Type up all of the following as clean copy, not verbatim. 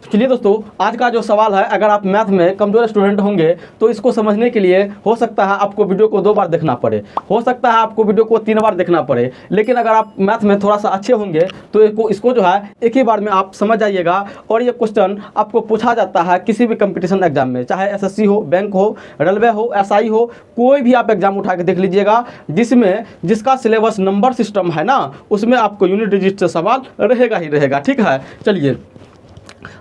चलिए दोस्तों, आज का जो सवाल है, अगर आप मैथ में कमज़ोर स्टूडेंट होंगे तो इसको समझने के लिए हो सकता है आपको वीडियो को 2 बार देखना पड़े, हो सकता है आपको वीडियो को 3 बार देखना पड़े। लेकिन अगर आप मैथ में थोड़ा सा अच्छे होंगे तो इसको जो है एक ही बार में आप समझ जाइएगा। और ये क्वेश्चन आपको पूछा जाता है किसी भी कंपटीशन एग्जाम में, चाहे एसएससी हो, बैंक हो, रेलवे हो, एसआई हो, कोई भी आप एग्जाम उठा के देख लीजिएगा जिसका सिलेबस नंबर सिस्टम है ना, उसमें आपको यूनिट डिजिट से सवाल रहेगा ही रहेगा। ठीक है, चलिए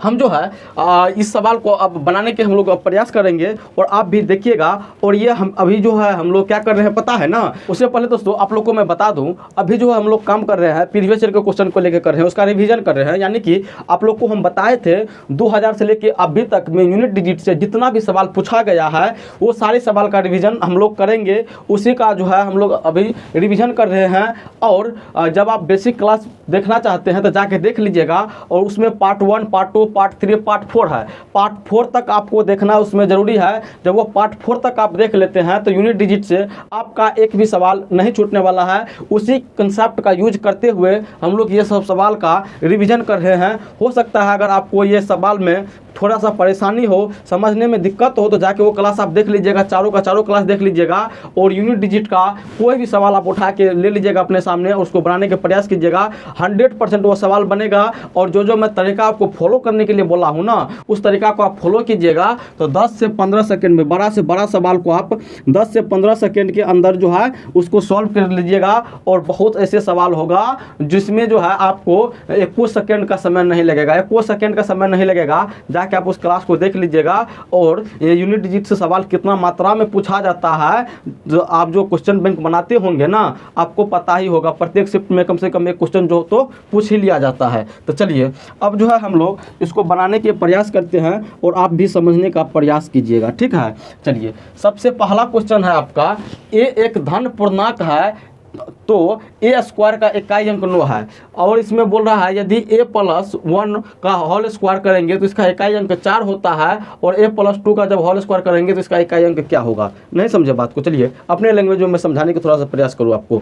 हम जो है इस सवाल को अब बनाने के हम लोग प्रयास करेंगे और आप भी देखिएगा। और ये हम अभी जो है हम लोग क्या कर रहे हैं पता है ना। उससे पहले दोस्तों आप लोग को मैं बता दूं, अभी जो है हम लोग काम कर रहे हैं प्रीवियस ईयर के क्वेश्चन को लेकर कर रहे हैं, उसका रिवीजन कर रहे हैं। यानी कि आप लोग को हम बताए थे 2000 से लेकर अभी तक में यूनिट डिजिट से जितना भी सवाल पूछा गया है वो सारे सवाल का रिविजन हम लोग करेंगे। उसी का जो है हम लोग अभी रिविजन कर रहे हैं। और जब आप बेसिक क्लास देखना चाहते हैं तो जाके देख लीजिएगा। और उसमें पार्ट 1, पार्ट 2, पार्ट 3, पार्ट 4 है। पार्ट 4 तक आपको देखना उसमें ज़रूरी है। जब वो पार्ट 4 तक आप देख लेते हैं तो यूनिट डिजिट से आपका एक भी सवाल नहीं छूटने वाला है। उसी कंसेप्ट का यूज करते हुए हम लोग ये सब सवाल का रिवीजन कर रहे हैं। हो सकता है अगर आपको ये सवाल में थोड़ा सा परेशानी हो, समझने में दिक्कत हो, तो जाके वो क्लास आप देख लीजिएगा, चारों का चारों क्लास देख लीजिएगा। और यूनिट डिजिट का कोई भी सवाल आप उठा के ले लीजिएगा अपने सामने और उसको बनाने के प्रयास कीजिएगा। 100% वो सवाल बनेगा। और जो मैं तरीका आपको फॉलो करने के लिए बोला हूँ ना, उस तरीका को आप फॉलो कीजिएगा तो 10 से 15 सेकेंड में बड़ा से बड़ा सवाल को आप 10 से 15 सेकेंड के अंदर जो है उसको सॉल्व कर लीजिएगा। और बहुत ऐसे सवाल होगा जिसमें जो है आपको 21 सेकेंड का समय नहीं लगेगा, 21 सेकेंड का समय नहीं लगेगा। जाके आप उस क्लास को देख लीजिएगा। और ये यूनिट डिजिट से सवाल कितना मात्रा में पूछा जाता है, जो आप जो क्वेश्चन बैंक बनाते होंगे ना, आपको पता ही होगा प्रत्येक शिफ्ट में कम से कम एक क्वेश्चन जो तो पूछ ही लिया जाता है। तो चलिए अब जो है हम लोग इसको बनाने के प्रयास करते हैं और आप भी समझने का प्रयास कीजिएगा। ठीक है, चलिए सबसे पहला क्वेश्चन है आपका, ए एक धन पूर्णांक है तो ए स्क्वायर का इकाई अंक 9 है। और इसमें बोल रहा है यदि a + 1 का होल स्क्वायर करेंगे तो इसका इकाई अंक 4 होता है। और a + 2 का जब होल स्क्वायर करेंगे तो इसका इकाई अंक क्या होगा। नहीं समझे बात को, चलिए अपने लैंग्वेज में मैं समझाने का थोड़ा सा प्रयास करूँ आपको।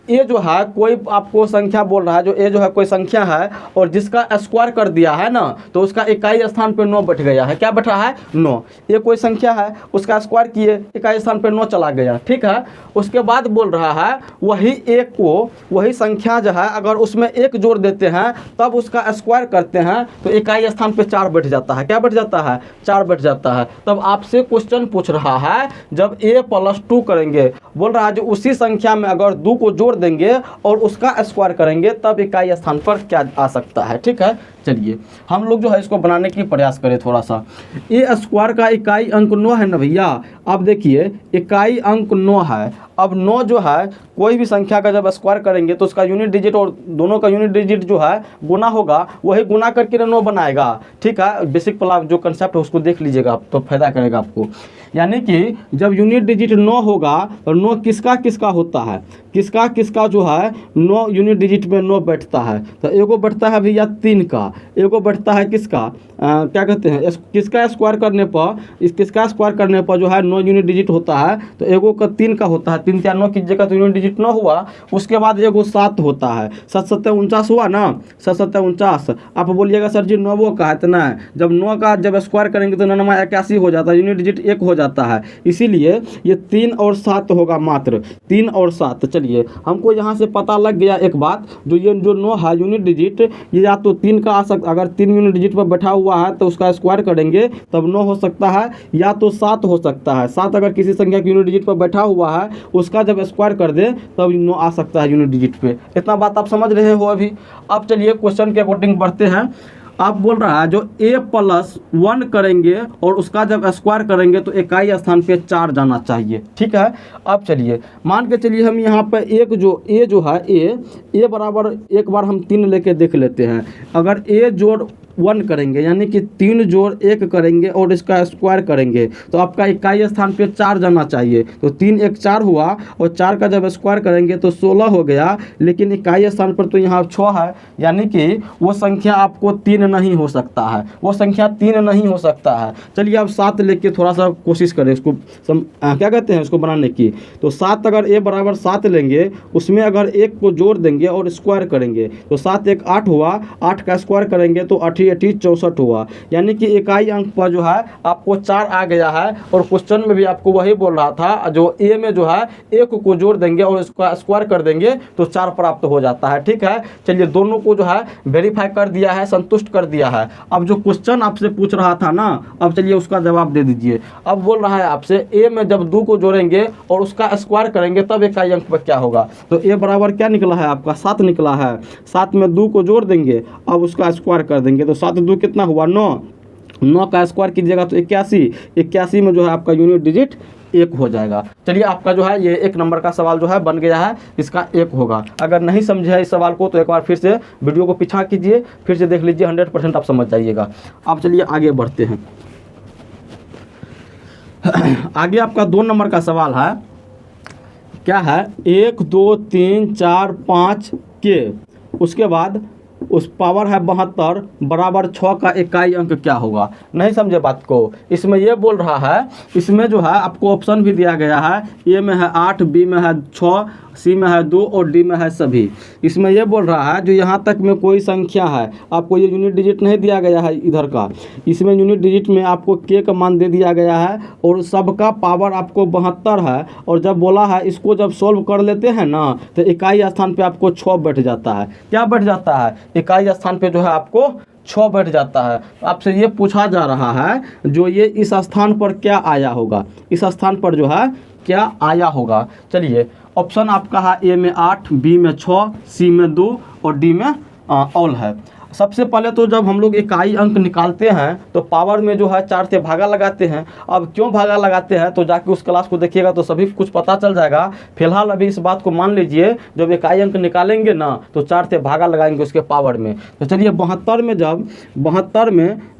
ये जो है कोई आपको संख्या बोल रहा है, जो ए जो है कोई संख्या है और जिसका स्क्वायर कर दिया है ना, तो उसका इकाई स्थान पे 9 बैठ गया है। क्या बैठा है? 9। ये कोई संख्या है, उसका स्क्वायर किए, इकाई स्थान पे 9 चला गया। ठीक है, उसके बाद बोल रहा है वही एक को, वही संख्या जो है अगर उसमें 1 जोड़ देते हैं तब उसका स्क्वायर करते हैं तो इकाई स्थान पे 4 बैठ जाता है। क्या बैठ जाता है? 4 बैठ जाता है। तब आपसे क्वेश्चन पूछ रहा है जब a + 2 करेंगे, बोल रहा है जो उसी संख्या में अगर 2 को जोड़ देंगे और उसका स्क्वायर करेंगे तब इकाई स्थान पर क्या आ सकता है। ठीक है, चलिए हम लोग जो है इसको बनाने की प्रयास करें थोड़ा सा। ए स्क्वायर का इकाई अंक 9 है ना भैया। अब देखिए इकाई अंक 9 है। अब 9 जो है कोई भी संख्या का जब स्क्वायर करेंगे तो उसका यूनिट डिजिट और दोनों का यूनिट डिजिट जो है गुना होगा, वही गुना करके 9 बनाएगा। ठीक है, बेसिक प्लस जो कंसेप्ट है उसको देख लीजिएगा आप, तो फायदा करेगा आपको। यानी कि जब यूनिट डिजिट 9 होगा तो 9 किसका किसका होता है, किसका किसका जो है 9 यूनिट डिजिट में 9 बैठता है। तो एगो बैठता है भैया 3 का, एगो बैठता है किसका क्या कहते हैं किसका स्क्वायर करने पर, किसका स्क्वायर करने पर जो है 9 यूनिट डिजिट होता है। तो एगो का 3 का होता है, 3 × 9 कीजिएगा तो यूनिट डिजिट 9 हुआ। उसके बाद एगो 7 होता है, 7 × 7 = 49 हुआ ना, 7 × 7 = 49। आप बोलिएगा सर जी 9 का है तो ना, जब 9 का जब स्क्वायर करेंगे तो 9 × 9 = 81 हो जाता है, यूनिट डिजिट 1 हो जाता है। इसीलिए ये 3 और 7 होगा, मात्र 3 और 7। चलिए हमको यहाँ से पता लग गया एक बात, ये जो 9 है यूनिट डिजिट, ये या तो 3 का आ सकता, अगर 3 यूनिट डिजिट पर बैठा हुआ है तो उसका स्क्वायर करेंगे तब 9 हो सकता है, या तो 7 हो सकता है। 7 अगर किसी संख्या के यूनिट डिजिट पर बैठा हुआ है उसका जब स्क्वायर कर दे तब 9 आ सकता है यूनिट डिजिट पे। इतना बात आप समझ रहे हो अभी। अब चलिए क्वेश्चन के अकॉर्डिंग बढ़ते हैं। आप बोल रहा है जो a + 1 करेंगे और उसका जब स्क्वायर करेंगे तो इकाई स्थान पे 4 जाना चाहिए। ठीक है, अब चलिए मान के चलिए हम यहाँ पे एक जो a जो है a बराबर एक बार हम 3 लेके देख लेते हैं। अगर a जोड़ 1 करेंगे यानी कि 3 जोड़ 1 करेंगे और इसका स्क्वायर करेंगे तो आपका इकाई स्थान पे 4 जाना चाहिए। तो 3 × 1 = 4 हुआ और 4 का जब स्क्वायर करेंगे तो 16 हो गया। लेकिन इकाई स्थान पर तो यहाँ 6 है, यानी कि वो संख्या आपको 3 नहीं हो सकता है, वो संख्या 3 नहीं हो सकता है। चलिए अब 7 लेके थोड़ा सा कोशिश करें इसको क्या कहते हैं इसको बनाने की। तो 7 अगर a = 7 लेंगे, उसमें अगर 1 को जोड़ देंगे और स्क्वायर करेंगे तो 7 × 1 = 8 हुआ, 8 का स्क्वायर करेंगे तो 8 8 64 हुआ, यानी कि इकाई अंक पर जो है आपको 4 आ गया है। और क्वेश्चन में भी आपको वही बोल रहा था, जो ए में जो है 1 को जोड़ देंगे और इसका स्क्वायर कर देंगे तो 4 प्राप्त हो जाता है। ठीक है, चलिए दोनों को जो है वेरीफाई कर दिया है, संतुष्ट कर दिया है। अब जो क्वेश्चन आपसे पूछ रहा था ना, अब चलिए उसका जवाब दे दीजिए। अब बोल रहा है आपसे ए में जब 2 को जोड़ेंगे और उसका स्क्वायर करेंगे तब इकाई अंक पर क्या होगा। तो ए बराबर क्या निकला है आपका 7 निकला है। 7 में 2 को जोड़ देंगे, अब उसका स्क्वायर कर देंगे तो 7 2 कितना हुआ 9। 9 का स्क्वायर कीजिएगा तो 81। 81 में जो है आपका यूनिट डिजिट 1 हो जाएगा। चलिए आपका जो है ये 1 नंबर का सवाल जो है बन गया है, इसका 1 होगा। अगर नहीं समझे है इस सवाल को तो एक बार फिर से वीडियो को पीछा कीजिए, फिर से देख लीजिए, 100% आप समझ जाइएगा। अब चलिए आगे बढ़ते हैं। आगे आपका 2 नंबर का सवाल है, क्या है 1 2 3 4 5 के, उसके बाद उस पावर है 72 बराबर 6 का इकाई अंक क्या होगा। नहीं समझे बात को, इसमें ये बोल रहा है, इसमें जो है आपको ऑप्शन भी दिया गया है, ए में है 8, बी में है 6, सी में है 2 और डी में है सभी। इसमें ये बोल रहा है जो यहाँ तक में कोई संख्या है, आपको ये यूनिट डिजिट नहीं दिया गया है इधर का, इसमें यूनिट डिजिट में आपको के का मान दे दिया गया है और सबका पावर आपको 72 है। और जब बोला है इसको जब सोल्व कर लेते हैं ना तो इकाई स्थान पे आपको 6 बैठ जाता है। क्या बैठ जाता है, इकाई स्थान पे जो है आपको 6 बैठ जाता है। आपसे ये पूछा जा रहा है जो ये इस स्थान पर क्या आया होगा, इस स्थान पर जो है क्या आया होगा। चलिए ऑप्शन आपका है ए में 8, बी में 6, सी में 2 और डी में ऑल है। सबसे पहले तो जब हम लोग इकाई अंक निकालते हैं तो पावर में जो है 4 से भागा लगाते हैं। अब क्यों भागा लगाते हैं तो जाके उस क्लास को देखिएगा तो सभी कुछ पता चल जाएगा। फिलहाल अभी इस बात को मान लीजिए, जब इकाई अंक निकालेंगे ना तो 4 से भागा लगाएंगे उसके पावर में। तो चलिए 72 में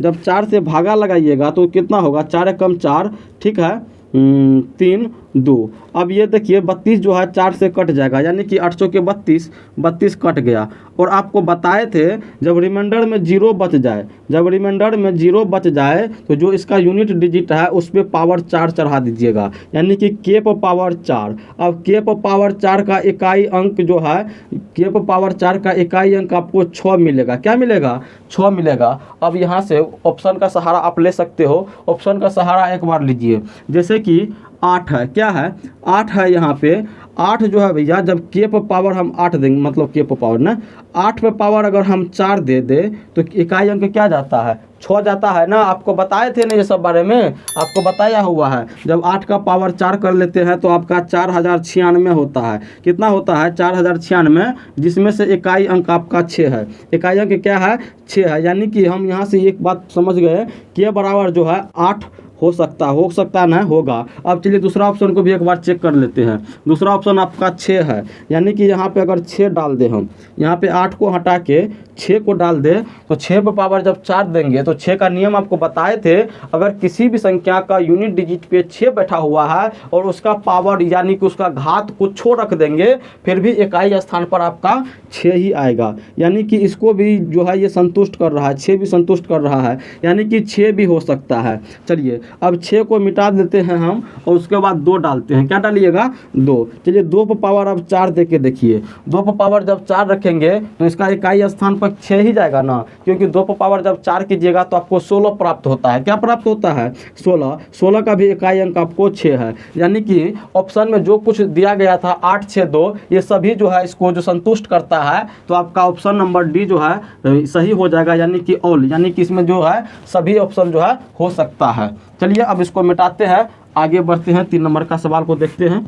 जब 4 से भागा लगाइएगा तो कितना होगा, 4 कम 4, ठीक है 3 2। अब ये देखिए 32 जो है 4 से कट जाएगा, यानी कि 8 के 32 कट गया। और आपको बताए थे जब रिमाइंडर में 0 बच जाए, जब रिमाइंडर में 0 बच जाए तो जो इसका यूनिट डिजिट है उस पर पावर 4 चढ़ा दीजिएगा, यानी कि के पर पावर 4। अब के पर पावर 4 का इकाई अंक जो है, के पर पावर 4 का इकाई अंक आपको 6 मिलेगा। क्या मिलेगा, 6 मिलेगा। अब यहाँ से ऑप्शन का सहारा आप ले सकते हो, ऑप्शन का सहारा एक बार लीजिए। जैसे कि 8 है, क्या है 8 है, यहाँ पे 8 जो है भैया जब के पर पावर हम 8 देंगे, मतलब के पर पावर ना 8 पे पावर अगर हम 4 दे दे तो इकाई अंक क्या जाता है, 6 जाता है ना। आपको बताए थे ना ये सब बारे में, आपको बताया हुआ है। जब 8 का पावर 4 कर लेते हैं तो आपका 4096 होता है। कितना होता है 4096, जिसमें से इकाई अंक आपका 6 है। इकाई अंक क्या है 6 है, यानी कि हम यहाँ से एक बात समझ गए, के बराबर जो है 8 हो सकता ना होगा। अब चलिए दूसरा ऑप्शन को भी एक बार चेक कर लेते हैं। दूसरा ऑप्शन आपका 6 है, यानी कि यहाँ पे अगर 6 डाल दे, हम यहाँ पे 8 को हटा के 6 को डाल दे तो 6 पे पावर जब 4 देंगे तो 6 का नियम आपको बताए थे, अगर किसी भी संख्या का यूनिट डिजिट पे 6 बैठा हुआ है और उसका पावर यानी कि उसका घात को छोड़ रख देंगे फिर भी इकाई स्थान पर आपका 6 ही आएगा। यानी कि इसको भी जो है ये संतुष्ट कर रहा है, 6 भी संतुष्ट कर रहा है, यानी कि 6 भी हो सकता है। चलिए अब 6 को मिटा देते हैं हम और उसके बाद 2 डालते हैं। क्या डालिएगा 2। चलिए 2 पर पावर अब 4 दे के देखिए, 2 पर पावर जब 4 रखेंगे तो इसका इकाई स्थान पर 6 ही जाएगा ना, क्योंकि 2 पर पावर जब 4 कीजिएगा तो आपको 16 प्राप्त होता है। क्या प्राप्त होता है 16 का भी इकाई अंक आपको 6 है। यानी कि ऑप्शन में जो कुछ दिया गया था 8 6 2 ये सभी जो है इसको जो संतुष्ट करता है, तो आपका ऑप्शन नंबर डी जो है सही हो जाएगा, यानी कि ऑल, यानी कि इसमें जो है सभी ऑप्शन जो है हो सकता है। चलिए अब इसको मिटाते हैं, आगे बढ़ते हैं, 3 नंबर का सवाल को देखते हैं।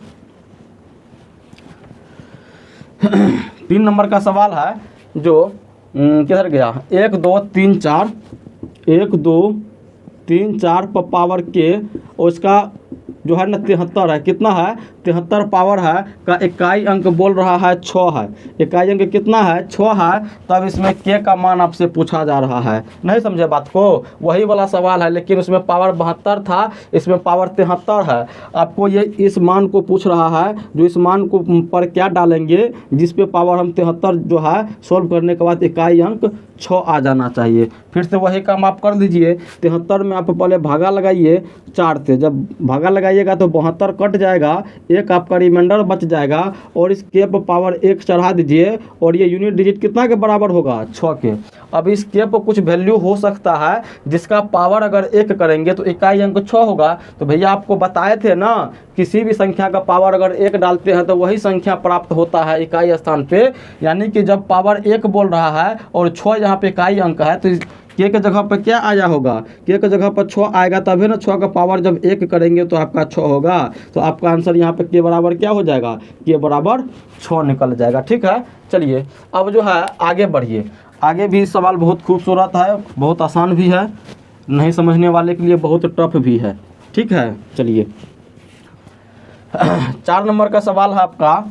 3 नंबर का सवाल है जो किधर गया, 1 2 3 4 1 2 3 4 पर पावर के और उसका जो है ना 73 है। कितना है 73 पावर है का इकाई अंक बोल रहा है 6 है। इकाई अंक कितना है 6 है, तब इसमें के का मान आपसे पूछा जा रहा है। नहीं समझे बात को, वही वाला सवाल है लेकिन उसमें पावर 72 था, इसमें पावर 73 है। आपको ये इस मान को पूछ रहा है, जो इस मान को पर क्या डालेंगे जिस पे पावर हम 73 जो है सोल्व करने के बाद इकाई अंक 6 आ जाना चाहिए। फिर से वही काम आप कर दीजिए। 73 में आप पहले भागा लगाइए 4 से, जब भागा लगाइएगा तो 72 कट जाएगा, एक आपका रिमाइंडर बच जाएगा और इस के पर पावर 1 चढ़ा दीजिए और ये यूनिट डिजिट कितना के बराबर होगा 6 के। अब इस k पर कुछ वैल्यू हो सकता है जिसका पावर अगर 1 करेंगे तो इकाई अंक 6 होगा। तो भैया आपको बताए थे ना, किसी भी संख्या का पावर अगर 1 डालते हैं तो वही संख्या प्राप्त होता है इकाई स्थान पे। यानी कि जब पावर 1 बोल रहा है और 6 यहाँ पे इकाई अंक है, तो के के जगह पर क्या आया होगा, के के जगह पर 6 आएगा, तभी ना 6 का पावर जब 1 करेंगे तो आपका 6 होगा। तो आपका आंसर यहाँ पे के बराबर क्या हो जाएगा, के बराबर 6 निकल जाएगा। ठीक है, चलिए अब जो है आगे बढ़िए। आगे भी सवाल बहुत खूबसूरत है, बहुत आसान भी है, नहीं समझने वाले के लिए बहुत टफ भी है। ठीक है, चलिए 4 नंबर का सवाल है आपका,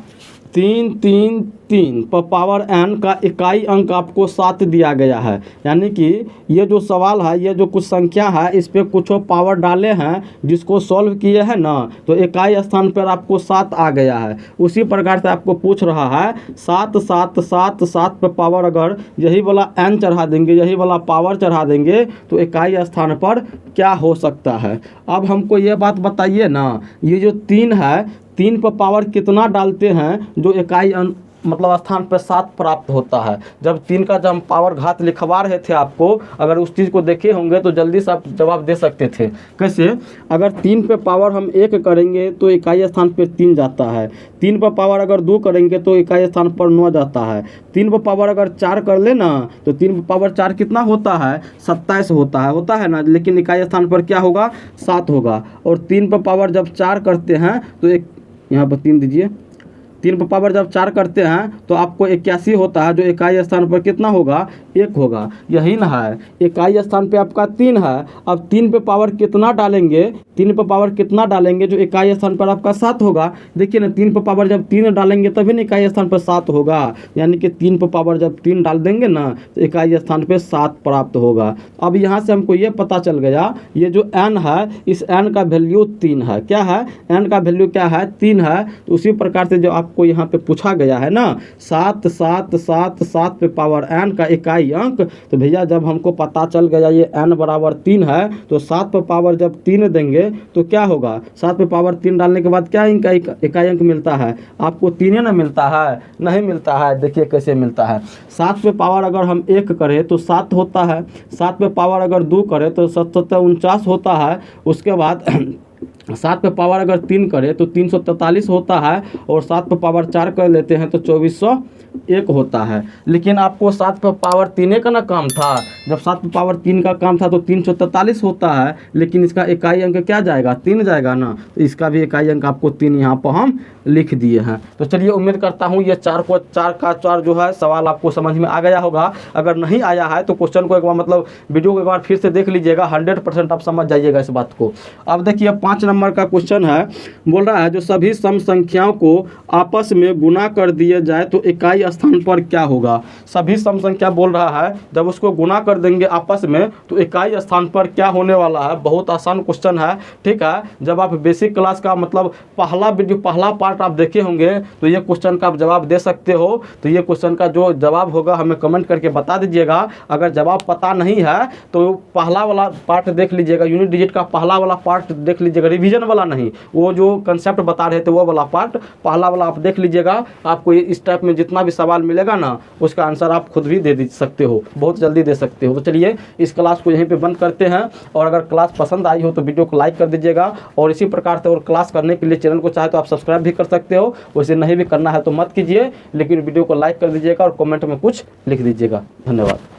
3 3 3 पर पावर n का इकाई अंक आपको 7 दिया गया है। यानी कि ये जो सवाल है, ये जो कुछ संख्या है, इस पर कुछ पावर डाले हैं, जिसको सॉल्व किए हैं ना, तो इकाई स्थान पर आपको 7 आ गया है। उसी प्रकार से आपको पूछ रहा है 7 7 7 7 पर पावर अगर यही वाला n चढ़ा देंगे, यही वाला पावर चढ़ा देंगे, तो इकाई स्थान पर क्या हो सकता है। अब हमको ये बात बताइए ना, ये जो 3 है, 3 पर पावर कितना डालते हैं जो इकाई मतलब स्थान पर 7 प्राप्त होता है। जब 3 का जब हम पावर घात लिखवा रहे थे आपको, अगर उस चीज़ को देखे होंगे तो जल्दी से आप जवाब दे सकते थे। कैसे, अगर 3 पे पावर हम 1 करेंगे तो इकाई स्थान पर 3 जाता है, 3 पर पावर अगर 2 करेंगे तो इकाई स्थान पर 9 जाता है, 3 पर पावर अगर 4 कर लेना तो 3 पर पावर 4 कितना होता है, 27 होता है ना, लेकिन इकाई स्थान पर क्या होगा, 7 होगा। और 3 पर पावर जब 4 करते हैं तो एक यहाँ पर 3 दीजिए, 3 पर पावर जब 4 करते हैं तो आपको 81 होता है, जो इकाई स्थान पर कितना होगा, 1 होगा। यही ना है, इकाई स्थान पे आपका 3 है। अब 3 पे पावर कितना डालेंगे, 3 पे पावर कितना डालेंगे जो इकाई स्थान पर आपका 7 होगा। देखिए ना, 3 पे पावर जब 3 डालेंगे तभी ना इकाई स्थान पर 7 होगा। यानी कि 3 पे पावर जब 3 डाल देंगे ना तो इकाई स्थान पर 7 प्राप्त होगा। अब यहाँ से हमको ये पता चल गया, ये जो n है, इस n का वैल्यू 3 है। क्या है, n का वैल्यू क्या है, 3 है। तो उसी प्रकार से जो आपको यहाँ पे पूछा गया है ना, 7 7 7 7 पे पावर n का इकाई अंक, तो भैया जब हमको पता चल गया ये n बराबर 3 है, तो 7 पे पावर जब 3 देंगे तो क्या होगा, 7 पे पावर 3 डालने के बाद क्या इनका इकाई अंक मिलता है आपको, 3 ना मिलता है, नहीं मिलता है। देखिए कैसे मिलता है, 7 पे पावर अगर हम 1 करें तो 7 होता है, 7 पे पावर अगर 2 करें तो 7 49 होता है। उसके बाद 7 पे पावर अगर 3 करें तो 343 होता है, और 7 पे पावर 4 कर लेते हैं तो 2401 होता है। लेकिन आपको 7 पे पावर 3 का ना काम था, जब 7 पे पावर 3 का काम था तो 343 होता है, लेकिन इसका इकाई अंक क्या जाएगा, 3 जाएगा ना, तो इसका भी इकाई अंक आपको 3 यहाँ पर हम लिख दिए हैं। तो चलिए उम्मीद करता हूँ ये 4 का 4 जो है सवाल आपको समझ में आ गया होगा। अगर नहीं आया है तो क्वेश्चन को एक बार मतलब वीडियो को एक बार फिर से देख लीजिएगा, 100% आप समझ जाइएगा इस बात को। अब देखिए 5 नंबर का क्वेश्चन है, बोल रहा है जो सभी सम संख्याओं को आपस में गुना कर दिए जाए तो इकाई स्थान पर क्या होगा। सभी सम संख्या बोल रहा है, जब उसको गुना कर देंगे आपस में तो इकाई स्थान पर क्या होने वाला है। बहुत आसान क्वेश्चन है, ठीक है। जब आप बेसिक क्लास का मतलब पहला वीडियो पहला पार्ट आप देखे होंगे तो ये क्वेश्चन का आप जवाब दे सकते हो। तो ये क्वेश्चन का जो जवाब होगा हमें कमेंट करके बता दीजिएगा। अगर जवाब पता नहीं है तो पहला वाला पार्ट देख लीजिएगा, यूनिट डिजिट का पहला वाला पार्ट देख लीजिएगा, रिवीजन वाला नहीं, वो जो कंसेप्ट बता रहे थे वो वाला पार्ट, पहला वाला आप देख लीजिएगा। आपको इस टाइप में जितना भी सवाल मिलेगा ना उसका आंसर आप खुद भी दे सकते हो, बहुत जल्दी दे सकते हो। तो चलिए इस क्लास को यहीं पे बंद करते हैं, और अगर क्लास पसंद आई हो तो वीडियो को लाइक कर दीजिएगा, और इसी प्रकार से और क्लास करने के लिए चैनल को चाहे तो आप सब्सक्राइब भी कर सकते हो। वैसे नहीं भी करना है तो मत कीजिए, लेकिन वीडियो को लाइक कर दीजिएगा और कमेंट में कुछ लिख दीजिएगा। धन्यवाद।